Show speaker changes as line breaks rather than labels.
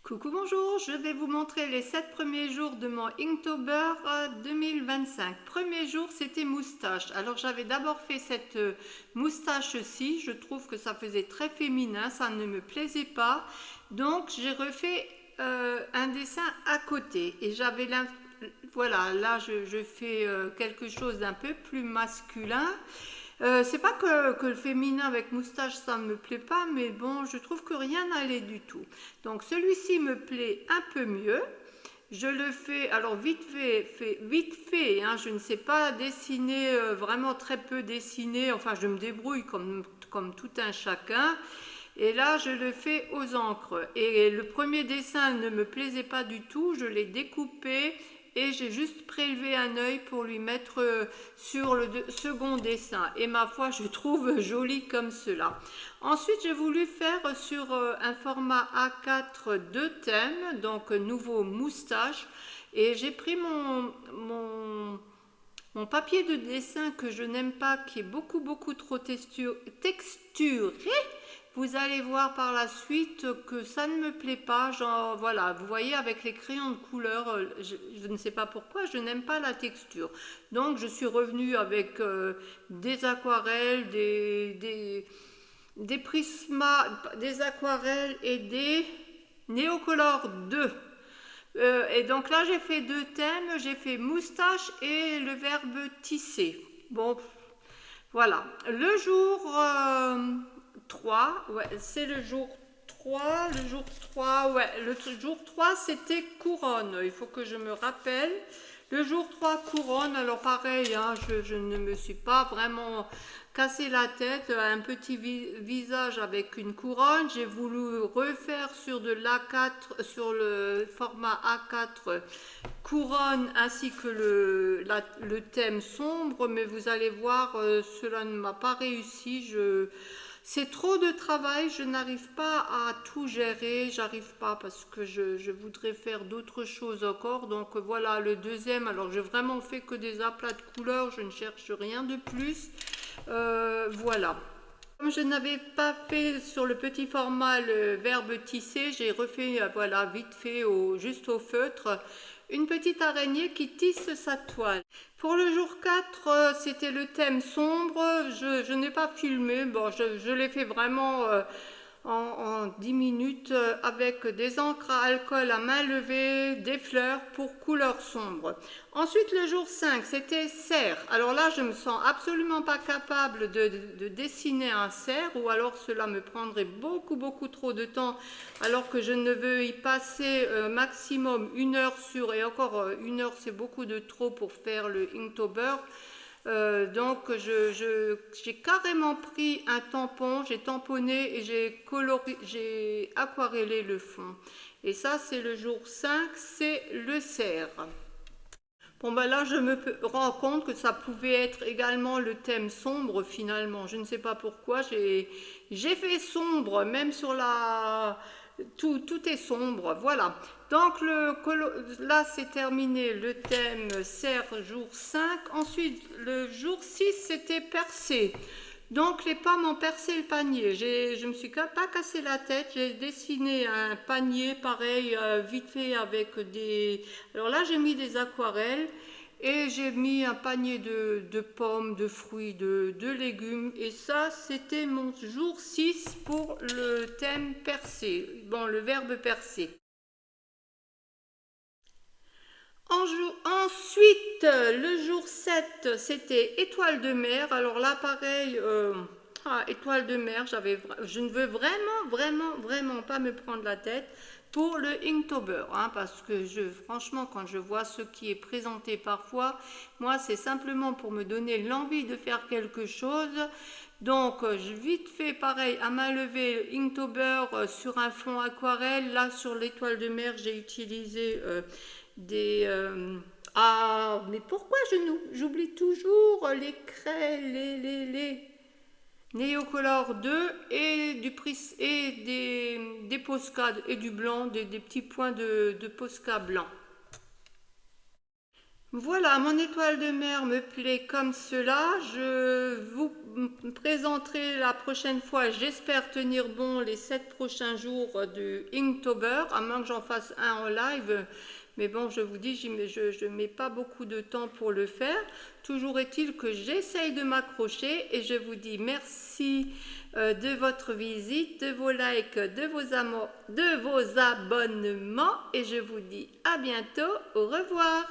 Coucou, bonjour, je vais vous montrer les 7 premiers jours de mon Inktober 2025. Premier jour, c'était moustache. Alors j'avais d'abord fait cette moustache-ci, je trouve que ça faisait très féminin, ça ne me plaisait pas. Donc j'ai refait un dessin à côté et voilà, là je fais quelque chose d'un peu plus masculin. C'est pas que le féminin avec moustache ça me plaît pas, mais bon, je trouve que rien n'allait du tout. Donc celui-ci me plaît un peu mieux. Je le fais, alors vite fait, hein, je ne sais pas dessiner, vraiment très peu dessiner, enfin je me débrouille comme tout un chacun. Et là, je le fais aux encres. Et le premier dessin ne me plaisait pas du tout, je l'ai découpé et j'ai juste prélevé un œil pour lui mettre sur le second dessin. Et ma foi, je trouve joli comme cela. Ensuite, j'ai voulu faire sur un format A4 deux thèmes, donc nouveau moustache. Et j'ai pris mon papier de dessin que je n'aime pas, qui est beaucoup trop texturé. Vous allez voir par la suite que ça ne me plaît pas. Genre, voilà, vous voyez avec les crayons de couleur, je ne sais pas pourquoi, je n'aime pas la texture. Donc je suis revenue avec des aquarelles, des prismas, des aquarelles et des Neocolor 2. Et donc là, j'ai fait deux thèmes. J'ai fait moustache et le verbe tisser. Bon, voilà. Le jour 3, ouais, c'est le jour 3. Le jour 3, ouais, le jour 3, c'était couronne. Il faut que je me rappelle. Le jour 3, couronne. Alors pareil, hein, je ne me suis pas vraiment cassé la tête. Un petit visage avec une couronne. J'ai voulu refaire sur de l'A4, sur le format A4 couronne ainsi que le thème sombre, mais vous allez voir, cela ne m'a pas réussi. C'est trop de travail, je n'arrive pas à tout gérer, j'arrive pas parce que je voudrais faire d'autres choses encore. Donc voilà le deuxième. Alors j'ai vraiment fait que des aplats de couleurs, je ne cherche rien de plus. Voilà. Comme je n'avais pas fait sur le petit format le verbe tisser, j'ai refait voilà, vite fait juste au feutre une petite araignée qui tisse sa toile. Pour le jour 4, c'était le thème sombre. Je n'ai pas filmé, bon, je l'ai fait vraiment en 10 minutes avec des encres à alcool à main levée, des fleurs pour couleur sombre. Ensuite, le jour 5, c'était cerf. Alors là, je ne me sens absolument pas capable de dessiner un cerf, ou alors cela me prendrait beaucoup trop de temps, alors que je ne veux y passer maximum 1 heure sur, et encore 1 heure c'est beaucoup de trop pour faire le Inktober. Donc j'ai carrément pris un tampon, j'ai tamponné et j'ai aquarellé le fond. Et ça c'est le jour 5, c'est le cerf. Bon ben là je me rends compte que ça pouvait être également le thème sombre finalement. Je ne sais pas pourquoi j'ai fait sombre, même sur la... Tout est sombre, voilà. Donc là c'est terminé le thème cerf jour 5. Ensuite le jour 6 c'était percé. Donc les pommes ont percé le panier. Je me suis pas cassé la tête. J'ai dessiné un panier pareil, vite fait avec des... Alors là j'ai mis des aquarelles et j'ai mis un panier de pommes, de fruits, de légumes. Et ça c'était mon jour 6 pour le thème percé. Bon, le verbe percer. Ensuite, le jour 7, c'était étoile de mer. Alors là, pareil, étoile de mer, je ne veux vraiment pas me prendre la tête pour le Inktober, hein, parce que franchement, quand je vois ce qui est présenté parfois, moi, c'est simplement pour me donner l'envie de faire quelque chose. Donc, vite fait, pareil, à main levée, Inktober sur un fond aquarelle. Là, sur l'étoile de mer, j'ai utilisé des... ah, mais pourquoi j'oublie toujours les craies, les Neocolor 2 et des Posca et du blanc, des petits points de Posca blanc. Voilà, mon étoile de mer me plaît comme cela. Je vous présenterai la prochaine fois, j'espère tenir bon les 7 prochains jours de Inktober, à moins que j'en fasse un en live. Mais bon, je vous dis, je ne mets pas beaucoup de temps pour le faire. Toujours est-il que j'essaye de m'accrocher et je vous dis merci de votre visite, de vos likes, de vos abonnements et je vous dis à bientôt. Au revoir.